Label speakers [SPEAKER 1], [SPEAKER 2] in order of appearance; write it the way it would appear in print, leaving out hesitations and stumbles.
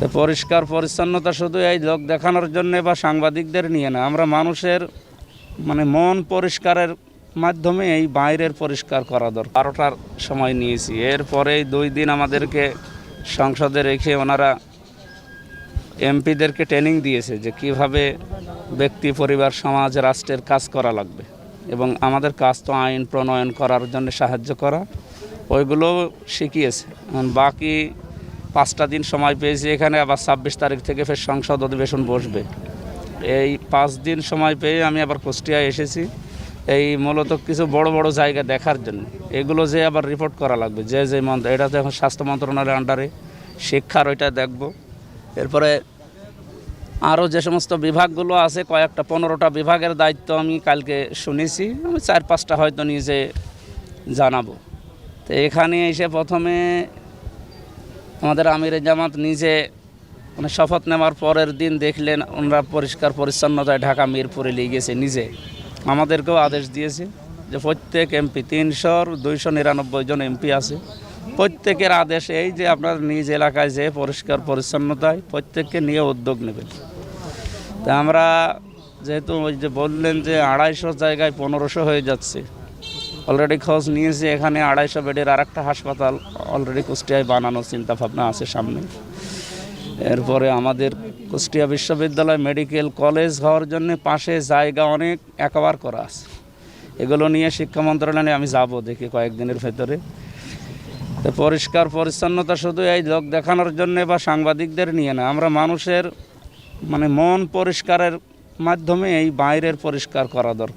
[SPEAKER 1] তো পরিষ্কার পরিচ্ছন্নতা শুধু এই লোক দেখানোর জন্যে বা সাংবাদিকদের নিয়ে না, আমরা মানুষের মন পরিষ্কারের মাধ্যমে এই বাইরের পরিষ্কার করা দরকার। 12টার সময় নিয়েছি, এরপরেই 2 দিন আমাদেরকে সংসদে রেখে ওনারা এমপিদেরকে ট্রেনিং দিয়েছে যে কিভাবে ব্যক্তি, পরিবার, সমাজ, রাষ্ট্রের কাজ করা লাগবে, এবং আমাদের কাজ তো আইন প্রণয়ন করার জন্য সাহায্য করা, ওইগুলো শিখিয়েছে। বাকি 5টা দিন সময় পেয়েছি এখানে, আবার 26 তারিখ থেকে ফের সংসদ অধিবেশন বসবে। এই 5 দিন সময় পেয়ে আমি আবার কুষ্টিয়ায় এসেছি, এই মূলত কিছু বড় বড় জায়গা দেখার জন্য। এগুলো যে আবার রিপোর্ট করা লাগবে, যে এটা তো এখন স্বাস্থ্য মন্ত্রণালয়ের আন্ডারে, শিক্ষার ওইটা দেখব। এরপরে আরও যে সমস্ত বিভাগগুলো আছে, কয়েকটা 15টা বিভাগের দায়িত্ব আমি কালকে শুনেছি, আমি 4-5টা হয়তো নিজে জানাবো। তো এখানে এসে প্রথমে আমাদের আমিরে জামাত নিজে শপথ নেওয়ার পরের দিন দেখলেন ওনারা পরিষ্কার পরিচ্ছন্নতায় ঢাকা মিরপুরে নিয়ে গেছে, নিজে আমাদেরকেও আদেশ দিয়েছে যে প্রত্যেক এমপি, 299 জন এমপি আছে, প্রত্যেকের আদেশ এই যে আপনার নিজ এলাকায় যে পরিষ্কার পরিচ্ছন্নতায় প্রত্যেককে নিয়ে উদ্যোগ নেবেন। তা আমরা যেহেতু ওই যে বললেন যে 250 জায়গায় 1500 হয়ে যাচ্ছে, অলরেডি খোঁজ নিয়েছি, এখানে 250 বেডের আরেকটা হাসপাতাল অলরেডি কুষ্টিয়ায় বানানোর চিন্তাভাবনা আছে সামনে। এরপরে আমাদের কুষ্টিয়া বিশ্ববিদ্যালয় মেডিকেল কলেজ হওয়ার জন্য পাশে জায়গা অনেক অ্যাকোয়ার করা আছে, এগুলো নিয়ে শিক্ষা মন্ত্রণালয়ে আমি যাব দেখি কয়েকদিনের ভেতরে। তো পরিষ্কার পরিচ্ছন্নতা শুধু এই লোক দেখানোর জন্যে বা সাংবাদিকদের নিয়ে না, আমরা মানুষের মন পরিষ্কারের মাধ্যমে এই বাইরের পরিষ্কার করা দরকার।